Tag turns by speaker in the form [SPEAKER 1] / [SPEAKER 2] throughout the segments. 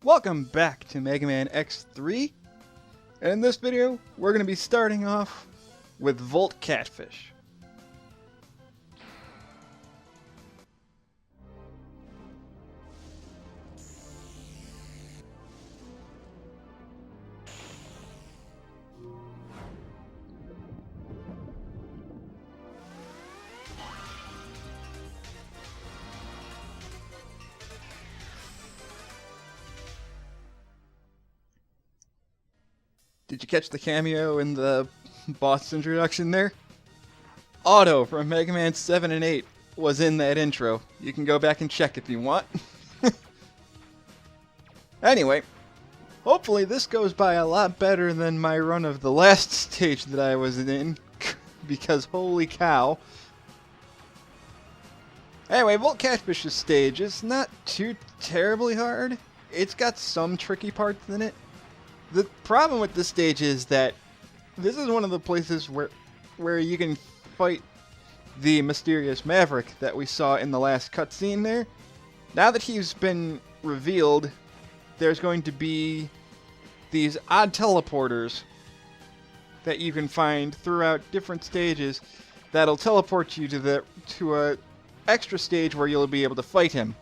[SPEAKER 1] Welcome back to Megaman X3, and in this video we're going to be starting off with Volt Catfish. Did you catch the cameo in the boss introduction there? Otto from Mega Man 7 and 8 was in that intro. You can go back and check if you want. Anyway, hopefully this goes by a lot better than my run of the last stage that I was in, because holy cow. Anyway, Volt Catfish's stage is not too terribly hard. It's got some tricky parts in it. The problem with this stage is that this is one of the places where you can fight the mysterious Maverick that we saw in the last cutscene there. Now that he's been revealed, there's going to be these odd teleporters that you can find throughout different stages that'll teleport you to a extra stage where you'll be able to fight him.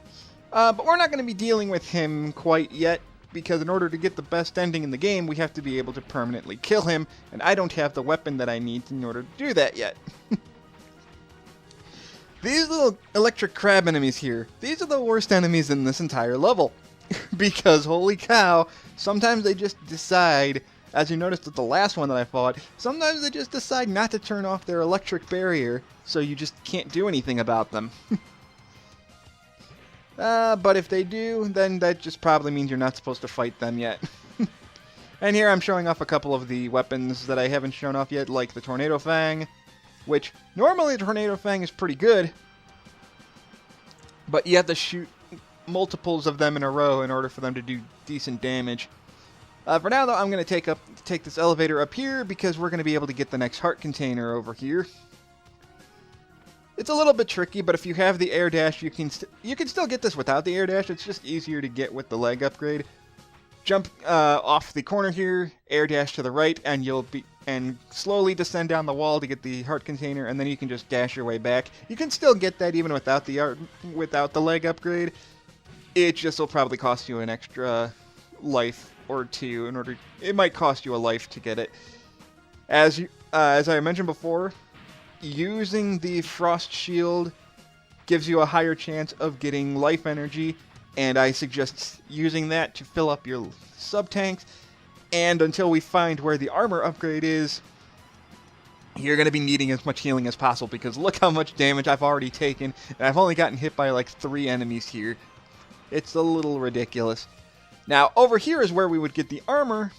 [SPEAKER 1] But we're not going to be dealing with him quite yet, because in order to get the best ending in the game, we have to be able to permanently kill him, and I don't have the weapon that I need in order to do that yet. These little electric crab enemies here, these are the worst enemies in this entire level. Because holy cow, sometimes they just decide, as you noticed with the last one that I fought, sometimes they just decide not to turn off their electric barrier, so you just can't do anything about them. But if they do, then that just probably means you're not supposed to fight them yet. And here I'm showing off a couple of the weapons that I haven't shown off yet, like the Tornado Fang, which normally the Tornado Fang is pretty good, but you have to shoot multiples of them in a row in order for them to do decent damage. For now, though, I'm going to take this elevator up here because we're going to be able to get the next heart container over here. It's a little bit tricky, but if you have the air dash, you can still get this without the air dash. It's just easier to get with the leg upgrade. Jump off the corner here, air dash to the right, and slowly descend down the wall to get the heart container, and then you can just dash your way back. You can still get that even without the leg upgrade. It just will probably cost you an extra life or two it might cost you a life to get it. As I mentioned before, using the Frost Shield gives you a higher chance of getting life energy, and I suggest using that to fill up your sub-tanks. And until we find where the armor upgrade is, you're going to be needing as much healing as possible, because look how much damage I've already taken, and I've only gotten hit by like 3 enemies here. It's a little ridiculous. Now, over here is where we would get the armor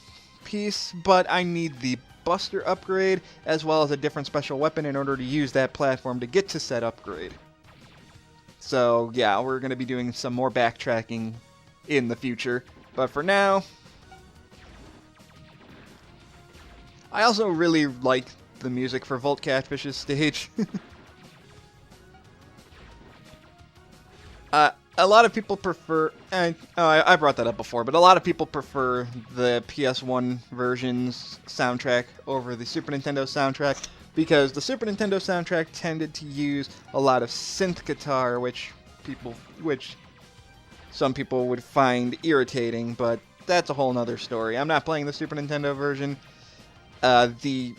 [SPEAKER 1] piece, but I need the Buster upgrade, as well as a different special weapon in order to use that platform to get to said upgrade. So yeah, we're going to be doing some more backtracking in the future, but for now, I also really like the music for Volt Catfish's stage. A lot of people prefer, I brought that up before, but a lot of people prefer the PS1 version's soundtrack over the Super Nintendo soundtrack, because the Super Nintendo soundtrack tended to use a lot of synth guitar, which some people would find irritating, but that's a whole nother story. I'm not playing the Super Nintendo version. The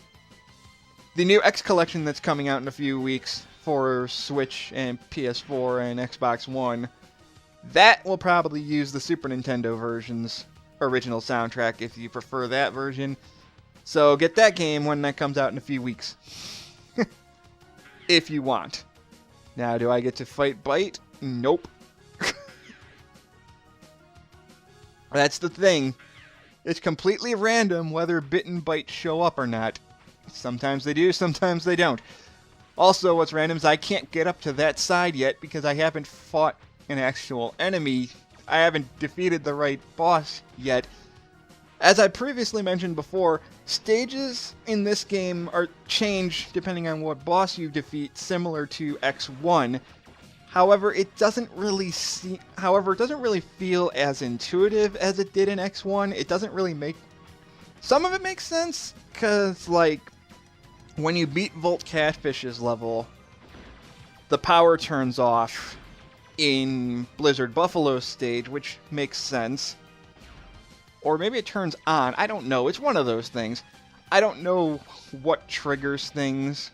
[SPEAKER 1] new X Collection that's coming out in a few weeks for Switch and PS4 and Xbox One, that will probably use the Super Nintendo version's original soundtrack if you prefer that version. So get that game when that comes out in a few weeks. If you want. Now, do I get to fight Bite? Nope. That's the thing. It's completely random whether Bit and Bite show up or not. Sometimes they do, sometimes they don't. Also, what's random is I can't get up to that side yet because I haven't fought an actual enemy. I haven't defeated the right boss yet. As I previously mentioned before, stages in this game change depending on what boss you defeat, similar to X1. However, it doesn't really feel as intuitive as it did in X1. It doesn't really make... Some of it makes sense, because, like, when you beat Volt Catfish's level, the power turns off in Blizzard Buffalo's stage, which makes sense. Or maybe it turns on. I don't know. It's one of those things. I don't know what triggers things.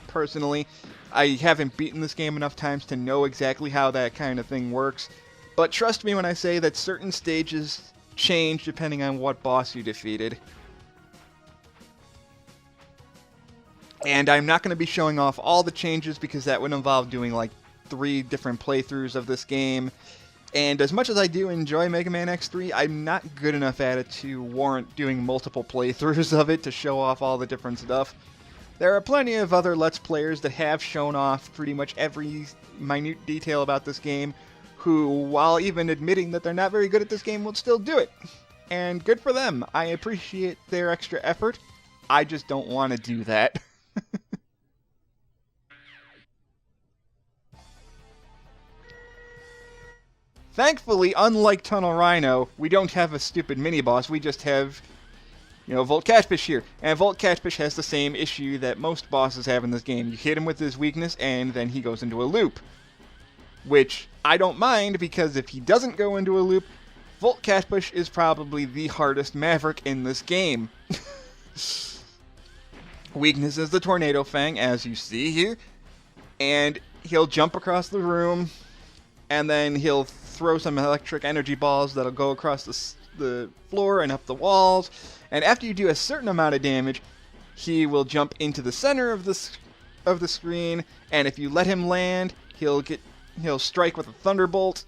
[SPEAKER 1] Personally, I haven't beaten this game enough times to know exactly how that kind of thing works. But trust me when I say that certain stages change depending on what boss you defeated. And I'm not going to be showing off all the changes because that would involve doing like 3 different playthroughs of this game. And as much as I do enjoy Mega Man X3, I'm not good enough at it to warrant doing multiple playthroughs of it to show off all the different stuff. There are plenty of other Let's Players that have shown off pretty much every minute detail about this game, who, while even admitting that they're not very good at this game, will still do it. And good for them. I appreciate their extra effort. I just don't want to do that. Thankfully, unlike Tunnel Rhino, we don't have a stupid mini-boss, we just have, you know, Volt Catfish here. And Volt Catfish has the same issue that most bosses have in this game. You hit him with his weakness, and then he goes into a loop. Which, I don't mind, because if he doesn't go into a loop, Volt Catfish is probably the hardest Maverick in this game. Weakness is the Tornado Fang, as you see here. And he'll jump across the room, and then he'll throw some electric energy balls that'll go across the floor and up the walls. And after you do a certain amount of damage, he will jump into the center of the screen. And if you let him land, he'll strike with a thunderbolt,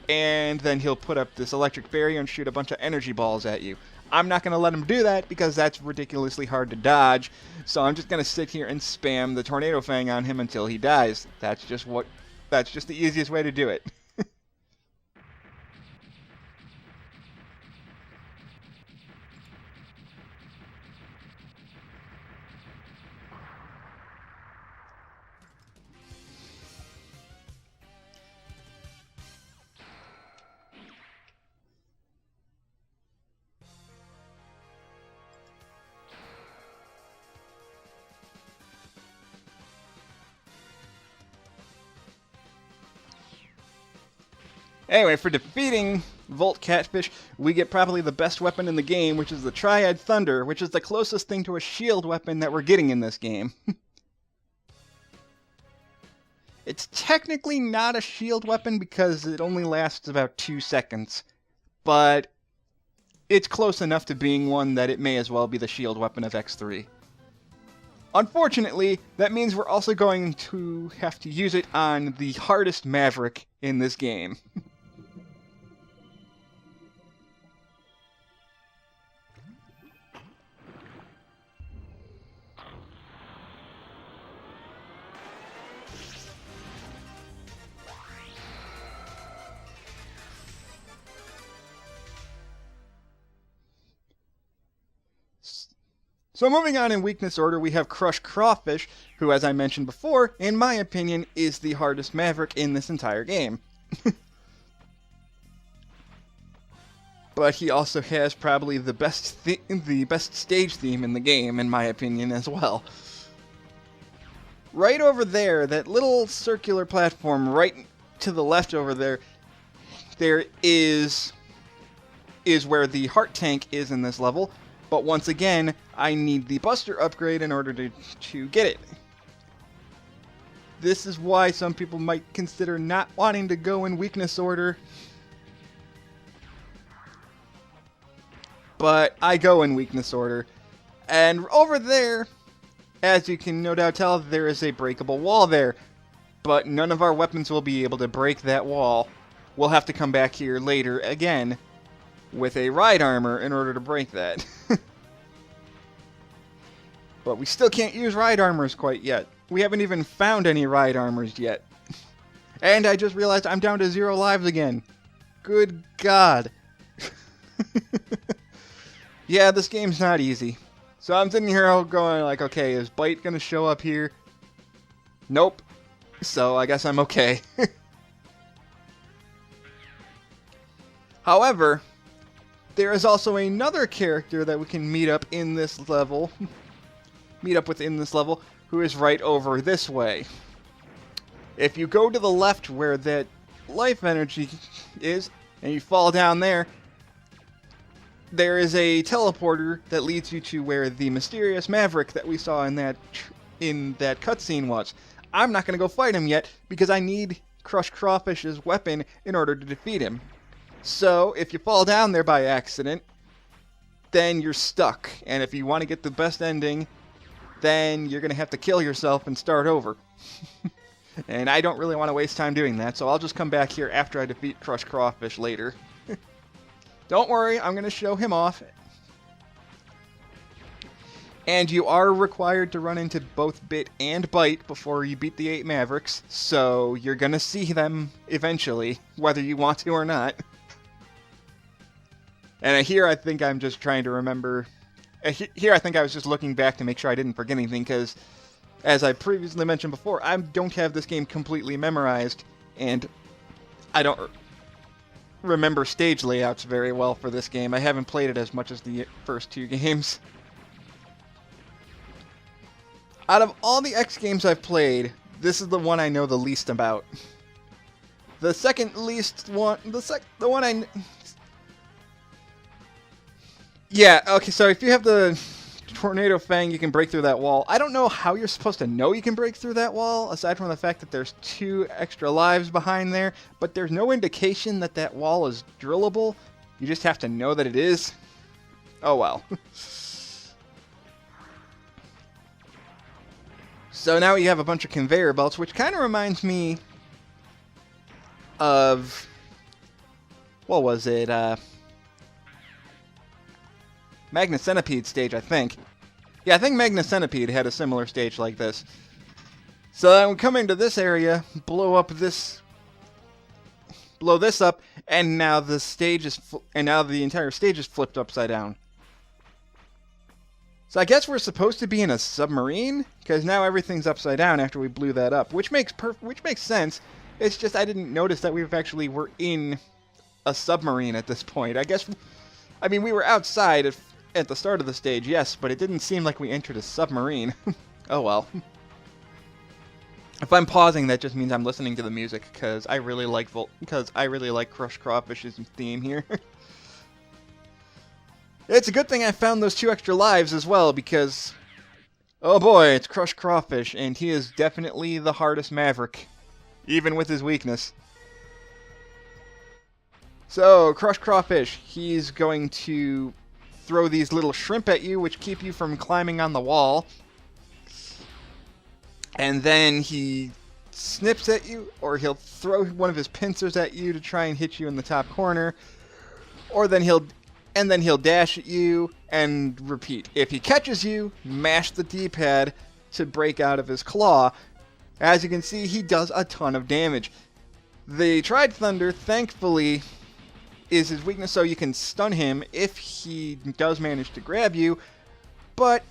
[SPEAKER 1] and then he'll put up this electric barrier and shoot a bunch of energy balls at you. I'm not going to let him do that because that's ridiculously hard to dodge. So I'm just going to sit here and spam the Tornado Fang on him until he dies. That's just the easiest way to do it. Anyway, for defeating Volt Catfish, we get probably the best weapon in the game, which is the Triad Thunder, which is the closest thing to a shield weapon that we're getting in this game. It's technically not a shield weapon because it only lasts about 2 seconds, but it's close enough to being one that it may as well be the shield weapon of X3. Unfortunately, that means we're also going to have to use it on the hardest Maverick in this game. So moving on in weakness order, we have Crush Crawfish, who, as I mentioned before, in my opinion, is the hardest Maverick in this entire game. But he also has probably the best stage theme in the game, in my opinion, as well. Right over there, that little circular platform right to the left over there, is where the heart tank is in this level. But once again, I need the Buster upgrade in order to get it. This is why some people might consider not wanting to go in weakness order. But I go in weakness order. And over there, as you can no doubt tell, there is a breakable wall there. But none of our weapons will be able to break that wall. We'll have to come back here later again with a ride armor in order to break that. But we still can't use ride armors quite yet. We haven't even found any ride armors yet. And I just realized I'm down to 0 lives again. Good God. Yeah, this game's not easy. So I'm sitting here going like, okay, is Bite going to show up here? Nope. So I guess I'm okay. However, there is also another character that we can meet up in this level. Meet up within this level, who is right over this way. If you go to the left where that life energy is, and you fall down there, there is a teleporter that leads you to where the mysterious Maverick that we saw in that cutscene was. I'm not going to go fight him yet, because I need Crush Crawfish's weapon in order to defeat him. So, if you fall down there by accident, then you're stuck. And if you want to get the best ending, then you're going to have to kill yourself and start over. And I don't really want to waste time doing that, so I'll just come back here after I defeat Crush Crawfish later. Don't worry, I'm going to show him off. And you are required to run into both Bit and Bite before you beat the 8 Mavericks, so you're going to see them eventually, whether you want to or not. And here I think I'm just trying to remember... Here I think I was just looking back to make sure I didn't forget anything, because, as I previously mentioned before, I don't have this game completely memorized, and I don't remember stage layouts very well for this game. I haven't played it as much as the first 2 games. Out of all the X games I've played, this is the one I know the least about. The second least one... The one I... Yeah, okay, so if you have the Tornado Fang, you can break through that wall. I don't know how you're supposed to know you can break through that wall, aside from the fact that there's 2 extra lives behind there, but there's no indication that that wall is drillable. You just have to know that it is. Oh well. So now you have a bunch of conveyor belts, which kind of reminds me of... What was it? Magna Centipede stage, I think. Yeah, I think Magna Centipede had a similar stage like this. So I'm coming to this area, blow this up, and now the stage is the entire stage is flipped upside down. So I guess we're supposed to be in a submarine, because now everything's upside down after we blew that up, which makes sense. It's just I didn't notice that we're in a submarine at this point. I mean, we were outside at the start of the stage, yes, but it didn't seem like we entered a submarine. Oh well. If I'm pausing, that just means I'm listening to the music, because I really like Crush Crawfish's theme here. It's a good thing I found those 2 extra lives as well, because... Oh boy, it's Crush Crawfish, and he is definitely the hardest Maverick, even with his weakness. So, Crush Crawfish, he's going to throw these little shrimp at you, which keep you from climbing on the wall. And then he snips at you, or he'll throw one of his pincers at you to try and hit you in the top corner. Or then he'll dash at you and repeat. If he catches you, mash the D-pad to break out of his claw. As you can see, he does a ton of damage. The Tried Thunder, thankfully, is his weakness, so you can stun him if he does manage to grab you. But,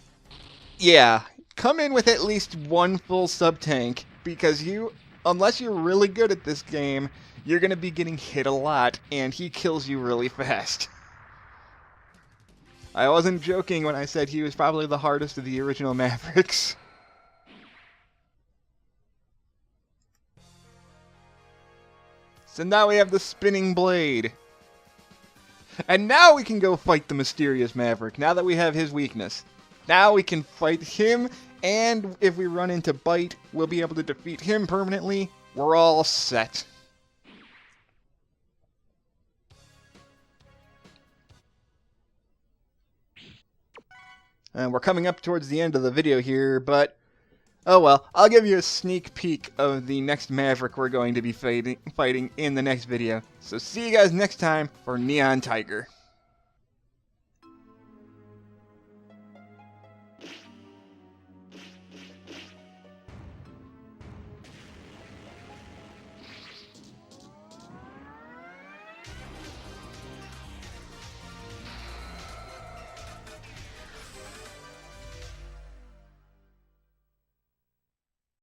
[SPEAKER 1] yeah, come in with at least 1 full sub-tank, because unless you're really good at this game, you're going to be getting hit a lot, and he kills you really fast. I wasn't joking when I said he was probably the hardest of the original Mavericks. So now we have the Spinning Blade. And now we can go fight the mysterious Maverick, now that we have his weakness. Now we can fight him, and if we run into Bite, we'll be able to defeat him permanently. We're all set. And we're coming up towards the end of the video here, but... Oh well, I'll give you a sneak peek of the next Maverick we're going to be fighting in the next video. So see you guys next time for Neon Tiger.